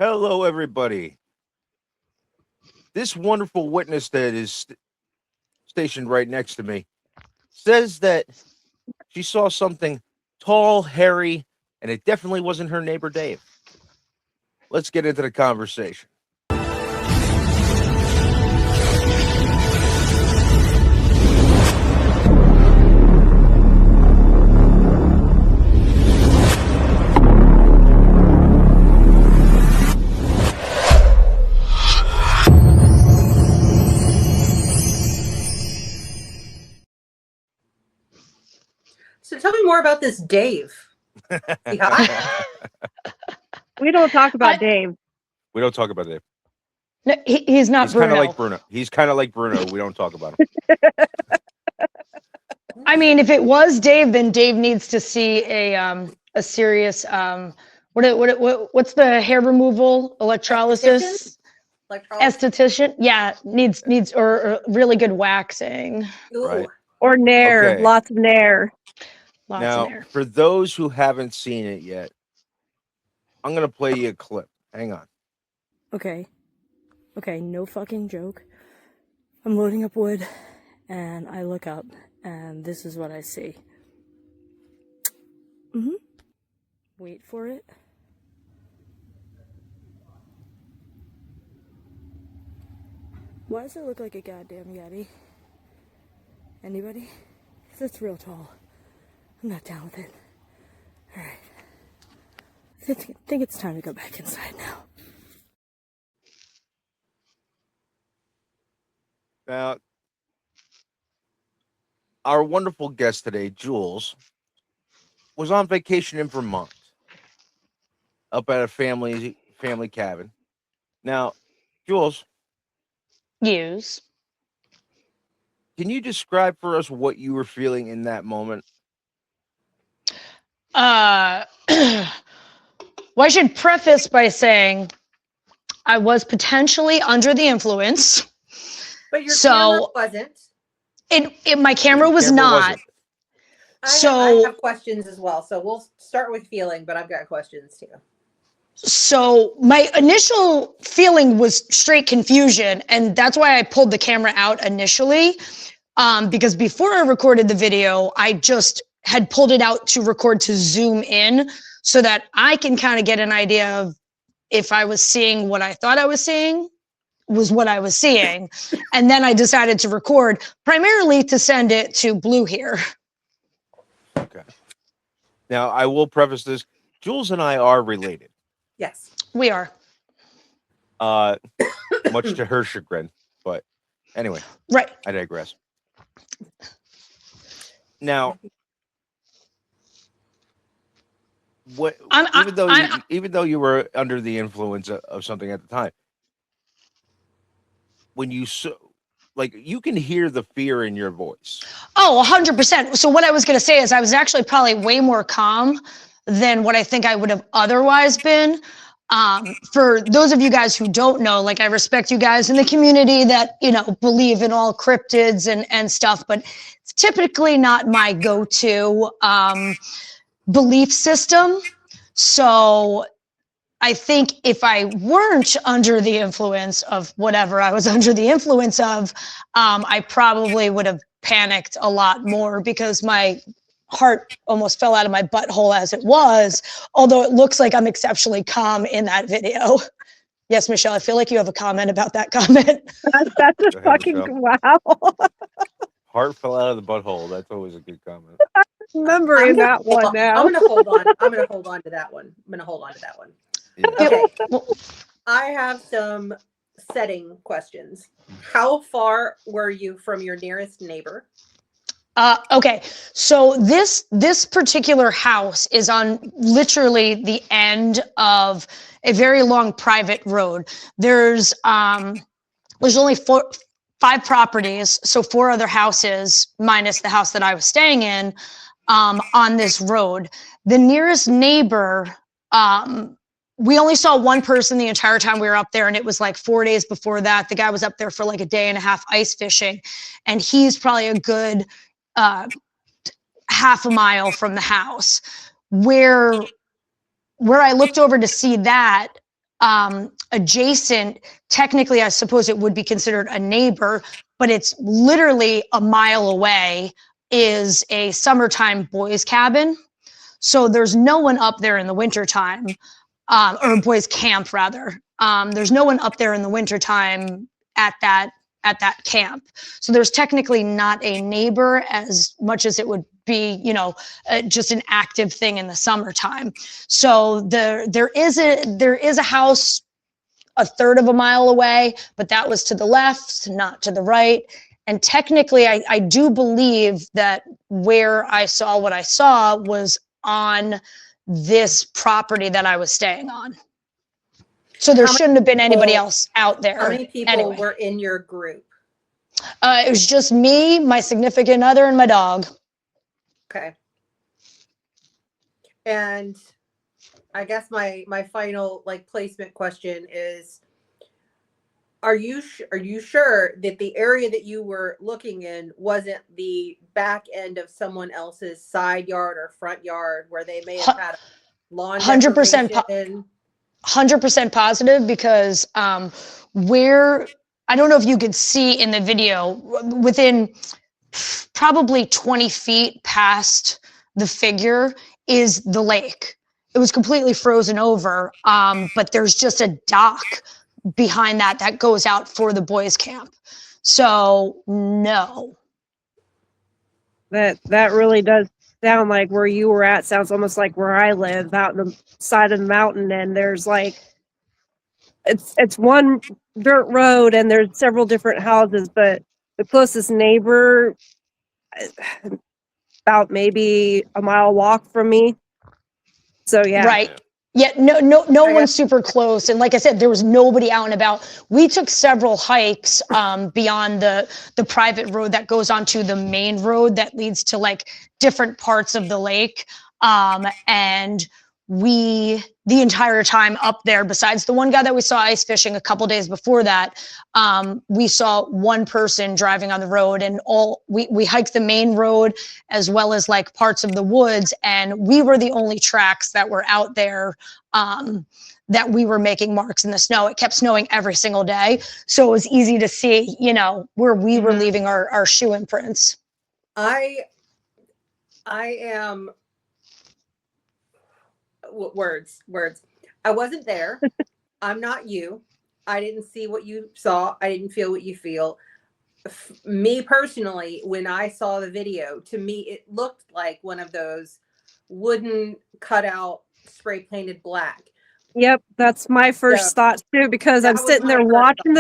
Hello, everybody. This wonderful witness that is stationed right next to me says that she saw something tall, hairy, and it definitely wasn't her neighbor Dave. Let's get into the conversation. So tell me more about this Dave. Yeah. We don't talk about Dave. We don't talk about Dave. No, he's not He's Bruno. kind of like Bruno. He's kind of like Bruno. We don't talk about him. I mean, if it was Dave, then Dave needs to see a serious what's the hair removal electrolysis esthetician? Yeah, needs or really good waxing. Right. Or Nair, Okay. lots of Nair. Lots Now, of hair. for those who haven't seen it yet, I'm going to play you a clip. Hang on. Okay, no fucking joke. I'm loading up wood, and I look up, and this is what I see. Wait for it. Why does it look like a goddamn Yeti? Anybody? That's real tall. I'm not down with it. Alright. I think it's time to go back inside now. Now, our wonderful guest today, Jules, was on vacation in Vermont, up at a family cabin. Now, Jules, Use. can you describe for us what you were feeling in that moment? Well, I should preface by saying I was potentially under the influence. But your camera wasn't. My camera was not. I have questions as well. So we'll start with feeling, but I've got questions too. So my initial feeling was straight confusion, and that's why I pulled the camera out initially, because before I recorded the video, I just had pulled it out to record to zoom in so that I can kind of get an idea of if I was seeing what I thought I was seeing was what I was seeing. And then I decided to record primarily to send it to Blue here. Okay. Now, I will preface this. Jules and I are related. Yes. We are. Much to her chagrin. But anyway. Right. I digress. Now, even though you were under the influence of something at the time, when you you can hear the fear in your voice. Oh, 100%. So what I was going to say is I was actually probably way more calm than what I think I would have otherwise been. For those of you guys who don't know, like I respect you guys in the community that, believe in all cryptids and stuff, but it's typically not my go-to belief system. So I think if I weren't under the influence of whatever I was under the influence of, I probably would have panicked a lot more because my heart almost fell out of my butthole as it was, although it looks like I'm exceptionally calm in that video. Yes, Michelle, I feel like you have a comment about that comment. That's a fucking wow. Heart fell out of the butthole. That's always a good comment. Remembering that one now. I'm gonna hold on. I'm gonna hold on to that one. Yeah. Okay. I have some setting questions. How far were you from your nearest neighbor? Okay, so this particular house is on literally the end of a very long private road. There's only 5 properties, so 4 other houses minus the house that I was staying in on this road. The nearest neighbor, we only saw one person the entire time we were up there, and it was like 4 days before that. The guy was up there for like a day and a half ice fishing, and he's probably a good half a mile from the house. Where I looked over to see that, adjacent, technically, I suppose it would be considered a neighbor, but it's literally a mile away, is a summertime boys cabin. So there's no one up there in the wintertime, or boys camp rather. There's no one up there in the wintertime at that camp. So there's technically not a neighbor as much as it would be, just an active thing in the summertime. So there is a house a third of a mile away, but that was to the left, not to the right. And technically, I do believe that where I saw what I saw was on this property that I was staying on. So there shouldn't have been anybody else out there. How many people anyway. were in your group? It was just me, my significant other, and my dog. Okay. And I guess my final placement question is, are you sure that the area that you were looking in wasn't the back end of someone else's side yard or front yard where they may have had a lawn 100% 100% positive, because where, I don't know if you could see in the video, within probably 20 feet past the figure is the lake. It was completely frozen over, but there's just a dock behind that goes out for the boys' camp. So no. That really does sound like where you were at. Sounds almost like where I live, out in the side of the mountain, and there's it's one dirt road and there's several different houses, but the closest neighbor about maybe a mile walk from me. So yeah. Right. Yeah, no one's super close. And like I said, there was nobody out and about. We took several hikes beyond the private road that goes onto the main road that leads to different parts of the lake. And the entire time up there, besides the one guy that we saw ice fishing a couple days before that, we saw one person driving on the road, and we hiked the main road as well as parts of the woods, and we were the only tracks that were out there that we were making marks in the snow. It kept snowing every single day, so it was easy to see, where we were leaving our shoe imprints. I am words. I wasn't there. I'm not you. I didn't see what you saw. I didn't feel what you feel. Me personally, when I saw the video, to me, it looked like one of those wooden cutout spray painted black. Yep. That's my first thought too, because I'm sitting there watching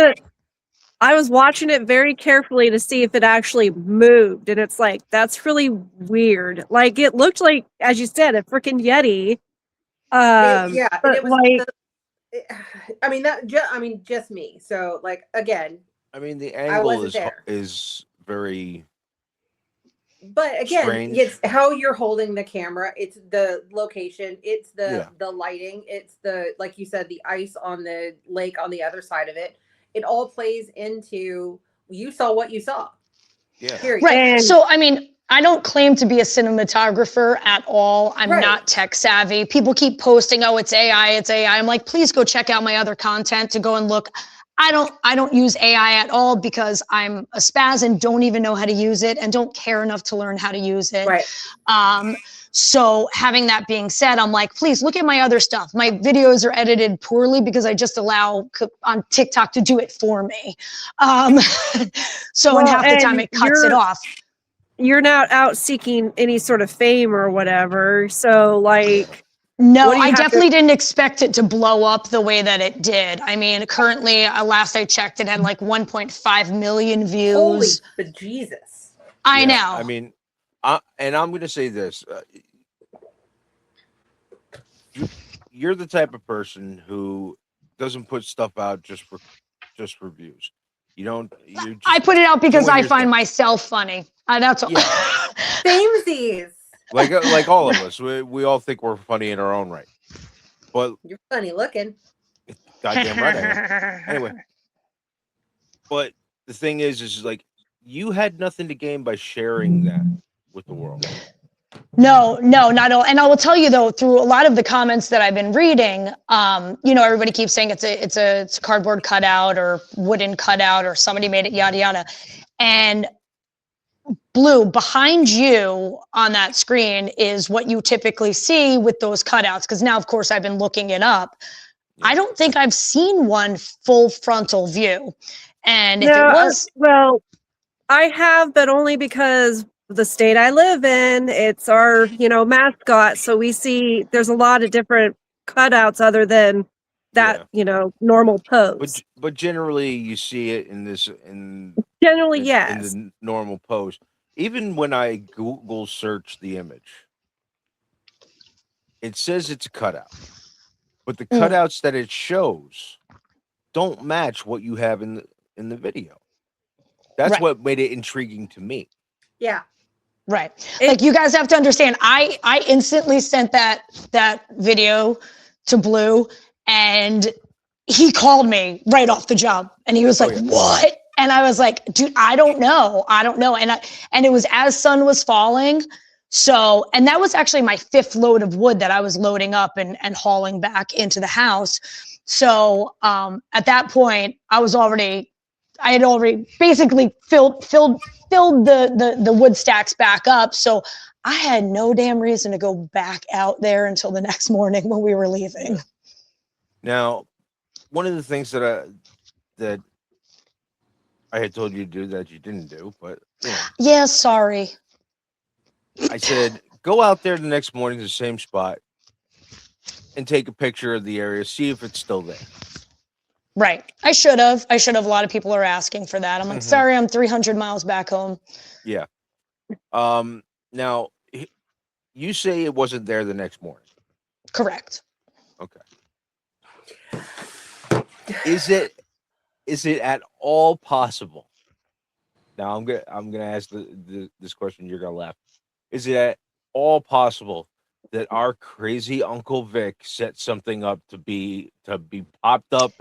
I was watching it very carefully to see if it actually moved. And it's that's really weird. It looked like, as you said, a freaking Yeti. But it was just me. So again, the angle is very. But again, strange. It's how you're holding the camera. It's the location. It's the lighting. It's the, like you said, the ice on the lake on the other side of it. It all plays into, you saw what you saw. Yeah. Period. Right. So I don't claim to be a cinematographer at all. I'm not tech savvy. People keep posting, oh, it's AI, it's AI. I'm like, please go check out my other content to go and look. I don't use AI at all because I'm a spaz and don't even know how to use it and don't care enough to learn how to use it. Right. So having that being said, I'm like, please look at my other stuff. My videos are edited poorly because I just allow on TikTok to do it for me. So in half the time it cuts it off. You're not out seeking any sort of fame or whatever. So no, I definitely didn't expect it to blow up the way that it did. Currently, last I checked, it had 1.5 million views. Holy bejesus. I know. And I'm going to say this. You're the type of person who doesn't put stuff out just for views. You don't. I put it out because I find myself funny. That's all. Yeah. Samesies. Like all of us, we all think we're funny in our own right. But you're funny looking. Goddamn right I am. Anyway, but the thing is you had nothing to gain by sharing that with the world. No, not at all. And I will tell you though, through a lot of the comments that I've been reading, everybody keeps saying it's a cardboard cutout or wooden cutout or somebody made it, yada yada. And Blue, behind you on that screen is what you typically see with those cutouts. Because now, of course, I've been looking it up. Yeah. I don't think I've seen one full frontal view. And if No, it was, well, I have, but only because the state I live in, it's our, mascot. So we see there's a lot of different cutouts other than that, normal pose. But generally you see it in Generally, in yes. the normal pose. Even when I Google search the image, it says it's a cutout, but the cutouts that it shows don't match what you have in the video. That's Right. what made it intriguing to me. Yeah. right. Like you guys have to understand, I instantly sent that video to Blue and he called me right off the jump and he was like, what? And I was like, dude, I don't know. And it was as sun was falling. So, and that was actually my 5th load of wood that I was loading up and hauling back into the house. So, at that point I had already basically filled the wood stacks back up. So I had no damn reason to go back out there until the next morning when we were leaving. Now, one of the things that I had told you to do that you didn't do, but Yeah, sorry. I said go out there the next morning to the same spot and take a picture of the area, see if it's still there. Right. I should have. A lot of people are asking for that. I'm like, sorry, I'm 300 miles back home. Yeah. Now you say it wasn't there the next morning. Correct. Okay. Is it at all possible? Now I'm gonna ask this question. You're gonna laugh. Is it at all possible that our crazy Uncle Vic set something up to be popped up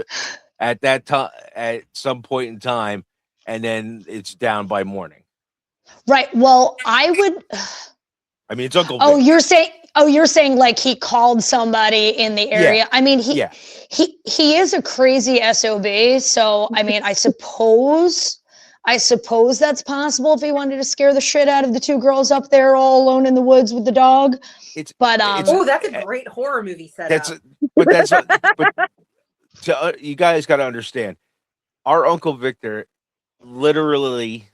at that time at some point in time, and then it's down by morning? Right. Well, I would. I mean, it's Uncle Oh, Vic. you're saying like he called somebody in the area. Yeah. I mean, he is a crazy SOB. So, I mean, I suppose that's possible if he wanted to scare the shit out of the 2 girls up there all alone in the woods with the dog. Oh, that's a great horror movie setup. You guys got to understand, our Uncle Victor literally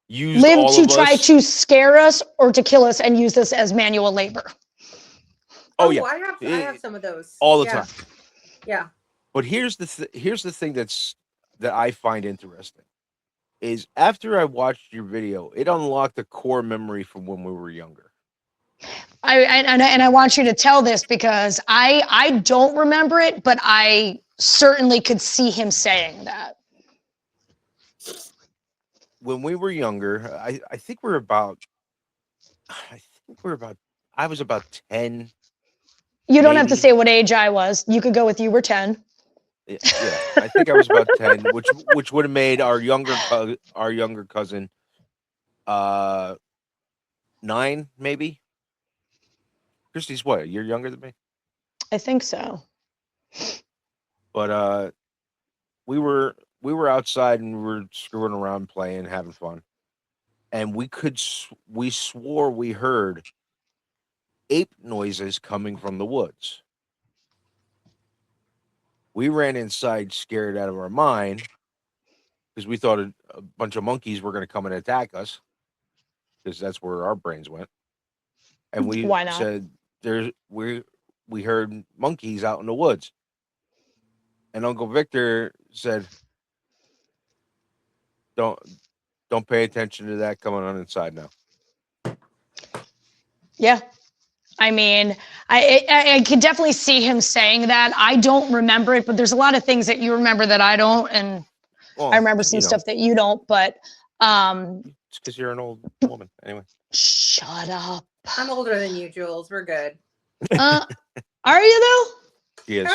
used lived all to of try us. to scare us or to kill us and use us as manual labor. Oh yeah, I have some of those all the time. Yeah. But here's the thing that I find interesting is after I watched your video, it unlocked a core memory from when we were younger. I want you to tell this because I don't remember it, but I certainly could see him saying that. When we were younger, I think we're about. I was about 10. You don't have to maybe. say what age I was. You could go with you were 10. Yeah, I think I was about 10, which would have made our younger cousin 9, maybe. Christy's what? A year younger than me? I think so. But we were outside and we were screwing around, playing, having fun, and we swore we heard ape noises coming from the woods. We ran inside scared out of our mind because we thought a bunch of monkeys were going to come and attack us, because that's where our brains went. And we Why not? said we heard monkeys out in the woods. And Uncle Victor said, Don't pay attention to that coming on inside now. Yeah. I mean, I could definitely see him saying that. I don't remember it, but there's a lot of things that you remember that I don't, and I remember some stuff that you don't. But it's because you're an old woman, anyway. Shut up. I'm older than you, Jules. We're good. Are you though? Yes.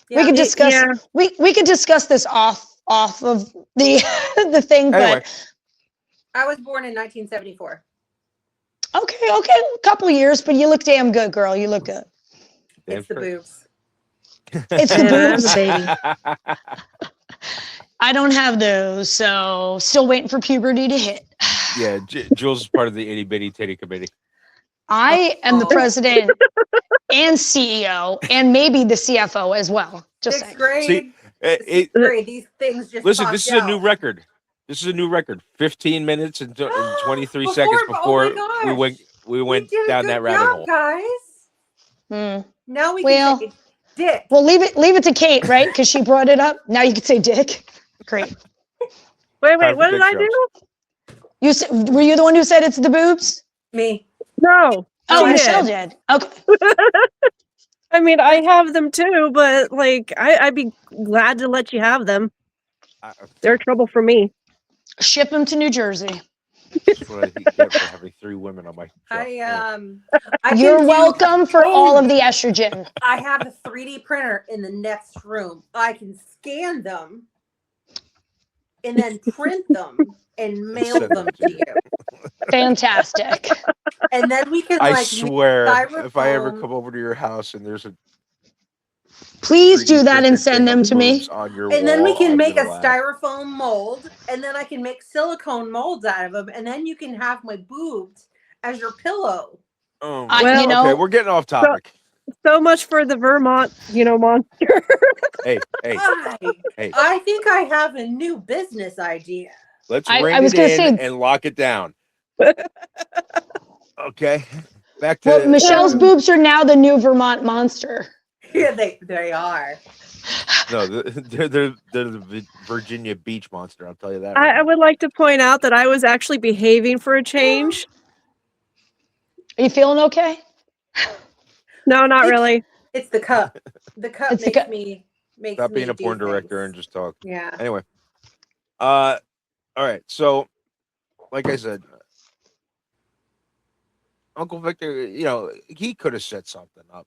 Yeah, We could discuss. Yeah. We could discuss this off of the the thing, anyway. but I was born in 1974. Okay, a couple years, but you look damn good, girl. You look good. Damn It's the straight. boobs. It's the And I'm boobs. the baby. I don't have those, so still waiting for puberty to hit. Yeah, Jules is part of the itty bitty titty committee. I am the Oh. president and CEO and maybe the CFO as well. Just Sixth saying. grade. See, Sixth grade. These things just listen, popped this is a new out. record. This is a new record. 15 minutes and 23 Before- seconds oh before my gosh. we We went did a down good that rabbit job, hole. guys. Hmm. Now we Well- can say dick. Well, leave it to Kate, right? Because she brought it up. Now you can say dick. Great. Wait, Time for what did dick I jokes. do? You said, were you the one who said it's the boobs? Me. No. Oh, she Michelle did. did. Okay. I mean, I have them too, but like, I'd be glad to let you have them. They're trouble for me. Ship them to New Jersey. That's what I get for having 3 women on my show. I You're can do- welcome for Oh, all of the estrogen. I have a 3D printer in the next room. I can scan them and then print them and mail send them them to to you. Fantastic. And then we can I like swear, if I ever styrofoam. come over to your house and there's a Please 3D do that and printed send thing them of to me. boobs on your And then we wall, can I'm make a gonna laugh. styrofoam mold, and then I can make silicone molds out of them, and then you can have my boobs as your pillow. Oh, Well, you know, okay, we're getting off topic. So much for the Vermont, monster. Hey, I think I have a new business idea. let's I rein was it gonna in say- and lock it down. Okay, back to Well, Michelle's boobs are now the new Vermont monster. Yeah, they are. No, they're the Virginia Beach monster. I'll tell you that. I would like to point out that I was actually behaving for a change. Are you feeling okay? No, not really. It's the cup. The cup It's the makes cup. me makes Stop me being a do porn director and things. just talk. Yeah. Anyway, all right. So, like I said, Uncle Victor, he could have set something up.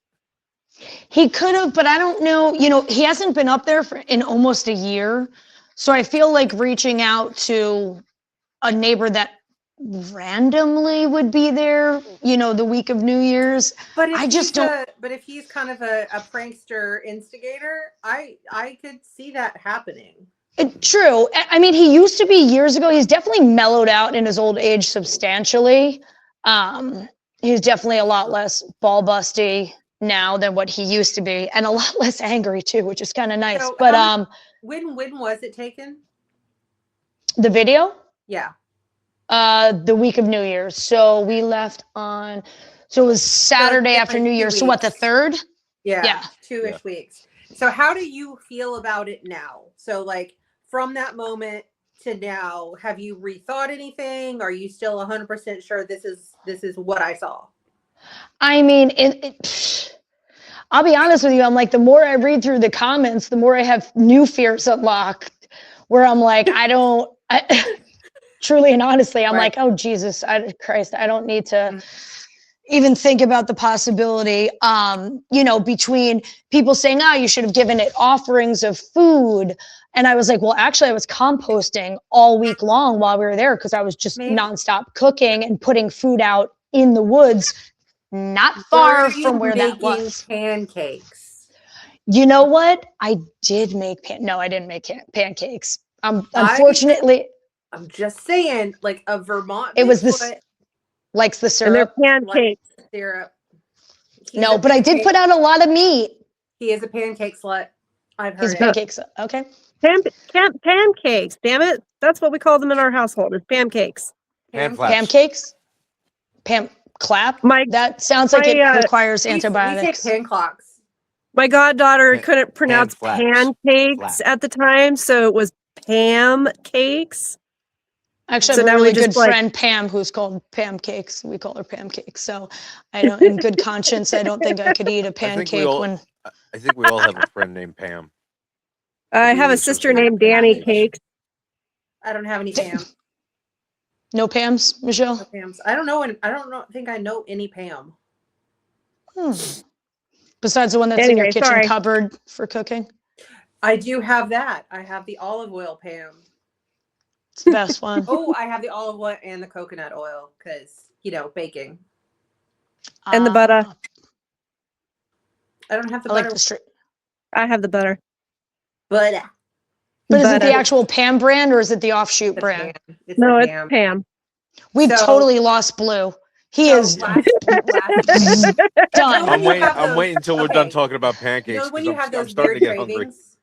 He could have, but I don't know. He hasn't been up there in almost a year. So I feel like reaching out to a neighbor that randomly would be there, the week of New Year's. But if I just don't. But if he's kind of a prankster instigator, I could see that happening. True. I mean, he used to be years ago. He's definitely mellowed out in his old age substantially. He's definitely a lot less ball busty now than what he used to be, and a lot less angry too, which is kind of nice. So But when was it taken? the video, Yeah. the week of New Year's. So we left on. So it was Saturday it's after like New 2 Year's. So what, the weeks. 3rd? Yeah. Yeah. 2-ish weeks. So how do you feel about it now? So like from that moment to now, have you rethought anything? Are you still 100% sure this is what I saw? I mean, I'll be honest with you. I'm like, the more I read through the comments, the more I have new fears unlocked. Where I'm like, truly and honestly, I'm like, oh Jesus, Christ, I don't need to even think about the possibility. Between people saying, "Oh, you should have given it offerings of food," and I was like, well, actually, I was composting all week long while we were there because I was just nonstop cooking and putting food out in the woods. Not far from where that was. Pancakes. You know what? I did make no, I didn't make pancakes. Unfortunately, I'm just saying, like a Vermont. It was this likes the And they're syrup. pancakes. Syrup. No, but I did put out a lot of meat. He is a pancake slut. I've heard He's it. pancakes. Okay. Pancakes. Damn it! That's what we call them in our household. Is pancakes. Pan flaps. Pancakes. Clap. That sounds like it requires antibiotics. We say pan clocks. My goddaughter couldn't pronounce flaps. pancakes Flaps. at the time, so it was Pam cakes. Actually, So I have now a we really just, good like- friend, Pam, who's called Pam Cakes. We call her Pam Cakes. So I don't, in good conscience, I don't think I could eat a pancake when. I think we all have a friend named Pam. I have a This is sister weird. named Danny Cakes. I don't have any Pam. No Pams, Michelle? No Pams. I don't know. Think I know any Pam. Besides the one that's in your Anyway, kitchen sorry. cupboard for cooking? I do have that. I have the olive oil Pam. It's the best one. Oh, I have the olive oil and the coconut oil because baking. And the butter. I don't have the I like butter. the straight. I have the butter. Butter. But is it the Butter. actual Pam brand or is it the offshoot The brand? Pam. It's No, the it's Pam. Pam. We've So- totally lost Blue. He So is last done. When you have I'm those- waiting until we're done okay. talking about pancakes when because you have I'm those starting to weird get hungry. cravings.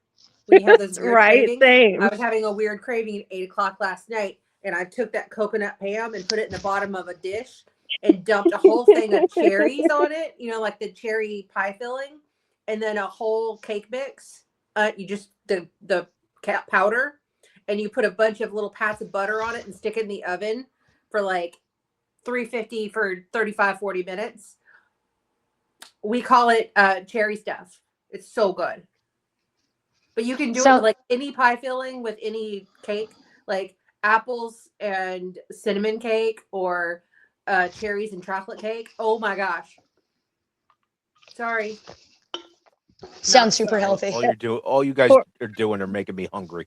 When you have those weird Right, cravings. same. I was having a weird craving at 8:00 last night, and I took that coconut Pam and put it in the bottom of a dish and dumped a whole thing of cherries on it. Like the cherry pie filling, and then a whole cake mix. You just the powder, and you put a bunch of little pats of butter on it and stick it in the oven for like 350 for 35-40 minutes. We call it cherry stuff. It's so good. But you can do it with like any pie filling with any cake, like apples and cinnamon cake or cherries and chocolate cake. Oh my gosh. Sorry. Sounds super sorry. healthy. All you guys are doing are making me hungry.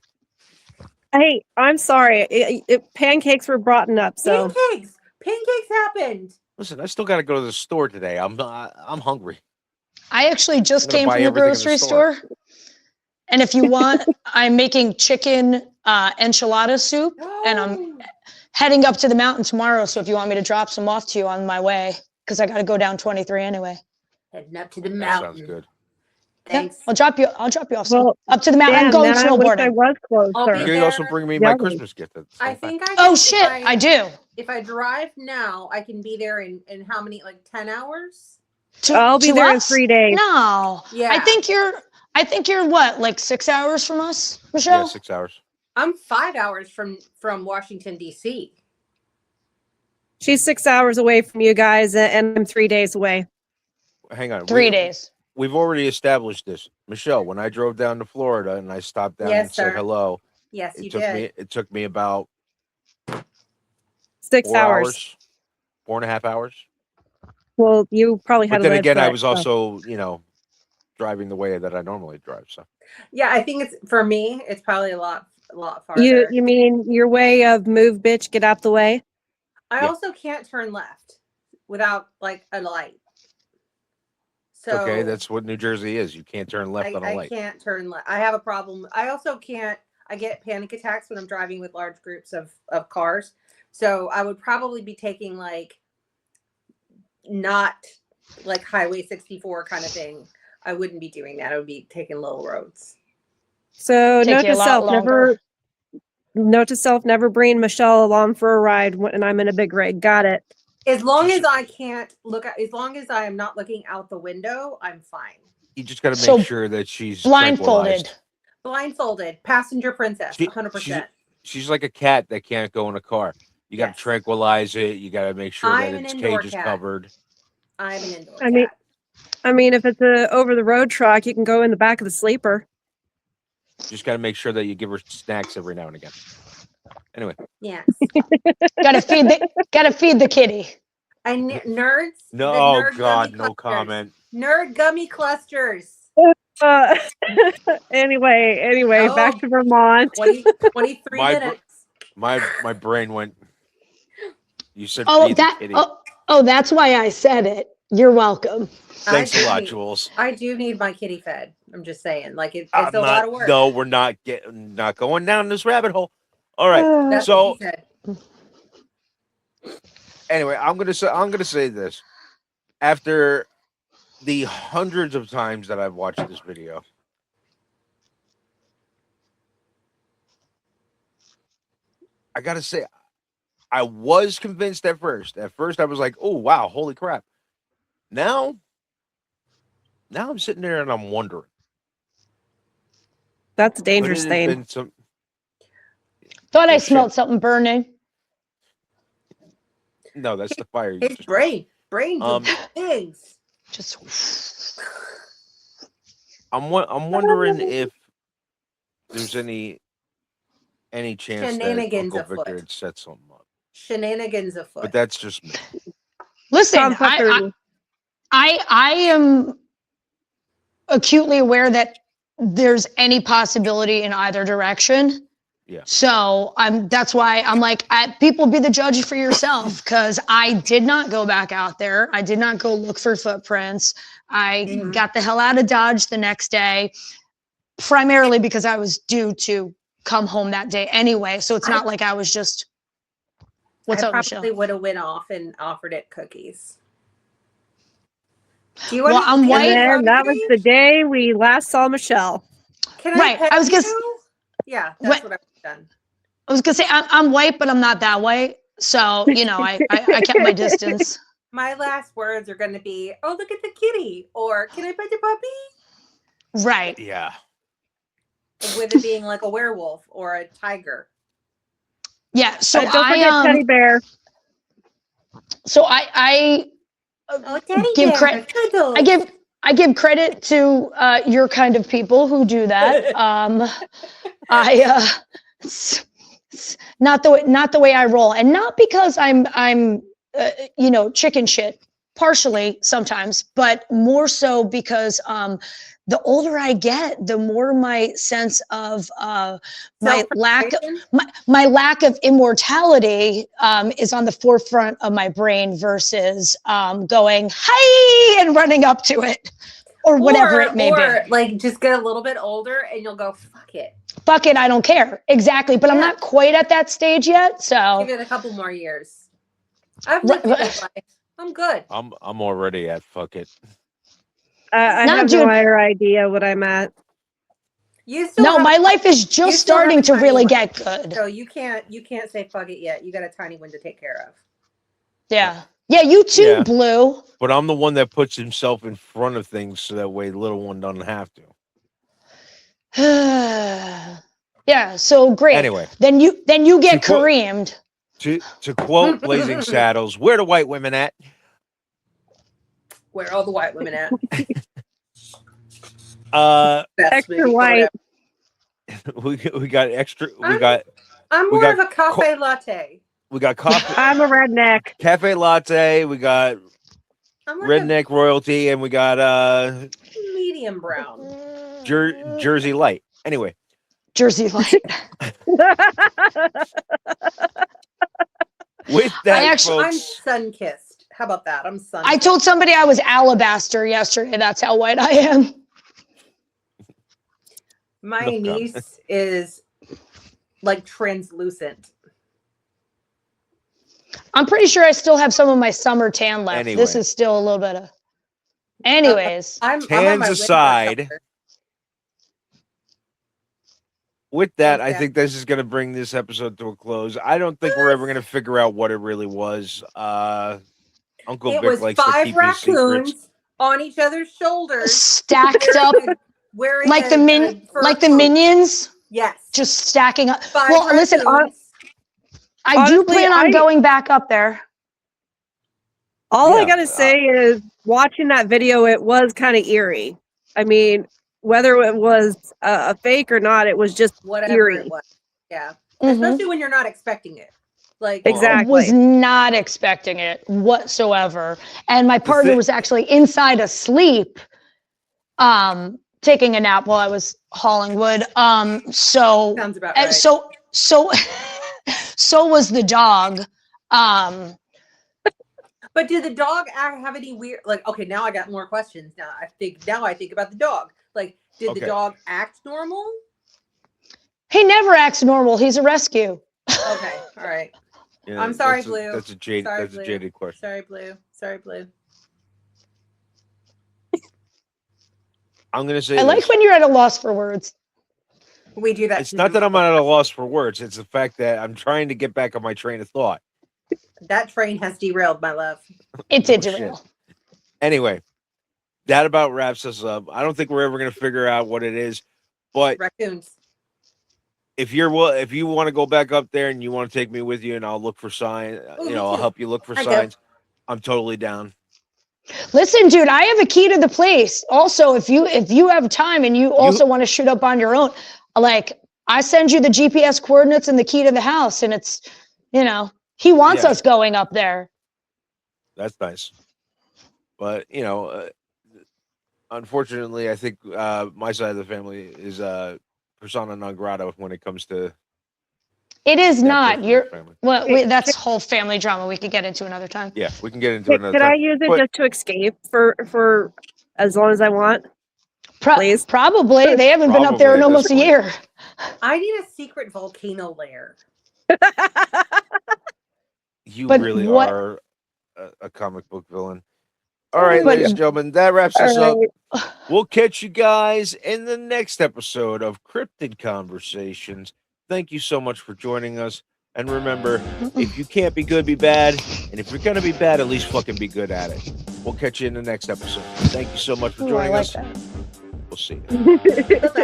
Hey, I'm sorry. Pancakes were brought up, so Pancakes happened. Listen, I still got to go to the store today. I'm hungry. I actually just I'm gonna came buy from the everything in the grocery store. store. And if you want, I'm making chicken enchilada soup and I'm heading up to the mountain tomorrow. So if you want me to drop some off to you on my way, because I got to go down 23 anyway. Heading up to the That mountain. sounds good. Thanks. Yep, I'll drop you off well, up to the mountain. I'm damn, going man, I wish I snowboarding. was I'll be You closer. can also there. bring me my Yummy. Christmas gift at the same I time. think I Oh can, shit, I do. If I drive now, I can be there in how many, like 10 hours? I'll be To there in us? 3 days. No. Yeah. I think you're what, like 6 hours from us, Yeah, Michelle? 6 hours. I'm 5 hours from Washington, D.C. She's 6 hours away from you guys, and I'm 3 days away. Hang on. 3 days. We've already established this. Michelle, when I drove down to Florida and I stopped down Yes, and said sir. hello, Yes, it you took did. it took me about 6 4 hours. 4.5 hours. Well, you probably had But a then lead again, I foot, was so. also, driving the way that I normally drive. So Yeah, I think for me, it's probably a lot farther. You mean your way of move, bitch, get out the way? I Yeah. also can't turn left without like a light. So okay, that's what New Jersey is. You can't turn left on a I light. can't turn left. I have a problem. I also can't. I get panic attacks when I'm driving with large groups of cars. So I would probably be taking like not like Highway 64 kind of thing. I wouldn't be doing that. I would be taking little roads. So Take note you a to lot self, longer. never bring Michelle along for a ride when I'm in a big rig. Got it. As long as I can't look at, as long as I am not looking out the window, I'm fine. You just got to make So, sure that she's Blindfolded. tranquilized. Blindfolded, passenger princess, She- 100%. She's like a cat that can't go in a car. You got to Yes. tranquilize it. You got to make sure I that am an its indoor cage is cat. covered. I'm an indoor I mean- cat. I mean, if it's a over the road truck, you can go in the back of the sleeper. Just got to make sure that you give her snacks every now and again. Anyway, Yes. Gotta feed the kitty. Nerds. no, the oh nerd God, gummy no clusters. comment. Nerd gummy clusters. Uh, anyway, Oh. back to Vermont. 23 My minutes. My brain went. You said Oh, feed the kitty. that's why I said it. You're welcome. Thanks I a do lot, need- Jules. I do need my kitty fed. I'm just saying, like it's I'm a lot of work. No, we're not going down this rabbit hole. All right. That's So what he said. anyway, I'm gonna say this. After the hundreds of times that I've watched this video, I gotta say, I was convinced at first. At first, I was like, "Oh wow, holy crap!" Now I'm sitting there and I'm wondering. That's a could dangerous it have thing. been some- Thought I Oh, shit. smelled something burning. No, that's the fire. You His just brain do Um, big things. Just I'm wondering if there's any chance that Shenanigans Uncle afoot. Victor had set something up. Shenanigans afoot. But that's just me. listen. Tomfuckery. I am acutely aware that there's any possibility in either direction. Yeah. So that's why I'm like, people be the judge for yourself, because I did not go back out there. I did not go look for footprints. I got the hell out of Dodge the next day, primarily because I was due to come home that day anyway. So it's not like I was just. What's up, Michelle? I probably would have went off and offered it cookies. Do you Well, want to I'm white. And that was the day we last saw Michelle. Can I Right. pet I was gonna. you? Yeah, that's what I've done. I was gonna say I'm white, but I'm not that white. So I kept my distance. My last words are going to be, "Oh, look at the kitty," or "Can I pet the puppy?" Right. Yeah. With it being like a werewolf or a tiger. Yeah. So Don't forget Teddy Bear. So I Teddy give bear, credit. cuddles. I give credit to your kind of people who do that. It's not the way I roll, and not because I'm chicken shit. Partially sometimes, but more so because the older I get, the more my sense of my lack of immortality is on the forefront of my brain versus going hi and running up to it or whatever it may be. Like just get a little bit older and you'll go fuck it. Fuck it, I don't care. Exactly, but I'm not quite at that stage yet. So give it a couple more years. I've lived a good life. I'm good. I'm already at fuck it. I have no idea what I'm at. My life is just starting to really get good. So you can't say fuck it yet. You got a tiny one to take care of. Yeah. Yeah, you too, Blue. But I'm the one that puts himself in front of things so that way the little one doesn't have to. Yeah, so great. Anyway. Then you get creamed. To quote Blazing Saddles, where the white women at? Where all the white women at? Extra white. We got extra. I'm more of a cafe latte. We got coffee. I'm a redneck. Cafe latte. We got redneck royalty, and we got medium brown. Jersey light. Anyway. Jersey light. With that, folks, I'm sun-kissed. How about that? I'm sun. I told somebody I was alabaster yesterday. That's how white I am. My niece is like translucent. I'm pretty sure I still have some of my summer tan left. Anyway. This is still a little bit of. Anyways, tans aside. With that, I think this is going to bring this episode to a close. I don't think we're ever going to figure out what it really was. Uncle Vic likes to keep his secrets. 5 raccoons on each other's shoulders, stacked up, wearing like the minions. Yes, just stacking up. 5 well, raccoons. Listen, I do plan on going back up there. All I gotta say is, watching that video, it was kind of eerie. I mean, whether it was a fake or not, it was just eerie. It was. Yeah, especially when you're not expecting it. Like exactly, was not expecting it whatsoever, and my partner was actually inside asleep, taking a nap while I was hauling wood. So sounds about right. So was the dog. But did the dog have any weird? Like, okay, now I got more questions. Now I think about the dog. Like, did the dog act normal? He never acts normal. He's a rescue. Okay, all right. Yeah, I'm sorry, Blue. That's a jaded question. Sorry, Blue. I'm gonna say. I like when you're at a loss for words. We do that. It's not that I'm at a loss for words. It's the fact that I'm trying to get back on my train of thought. That train has derailed, my love. It did derail. Anyway, that about wraps us up. I don't think we're ever going to figure out what it is, but raccoons. If you want to go back up there and you want to take me with you, and I'll look for signs, I'll help you look for signs. I'm totally down. Listen, dude, I have a key to the place. Also, if you have time and you also want to shoot up on your own, like I send you the GPS coordinates and the key to the house, and it's he wants us going up there. That's nice. But, unfortunately, I think my side of the family is persona non grata when it comes to It is Can't not. personal You're family. well. That's whole family drama we could get into another time. Yeah, we can get into it another Could I time. use it But just to escape for as long as I want? Please? Probably. They haven't been up there in Probably at almost this a point. year. I need a secret volcano lair. you But really what- are a comic book villain. All right, But- ladies and gentlemen, that wraps All us up. right. We'll catch you guys in the next episode of Cryptid Conversations. Thank you so much for joining us. And remember, if you can't be good, be bad. And if you're going to be bad, at least fucking be good at it. We'll catch you in the next episode. Thank you so much for Ooh, I joining like us. that. We'll see you. Bye-bye.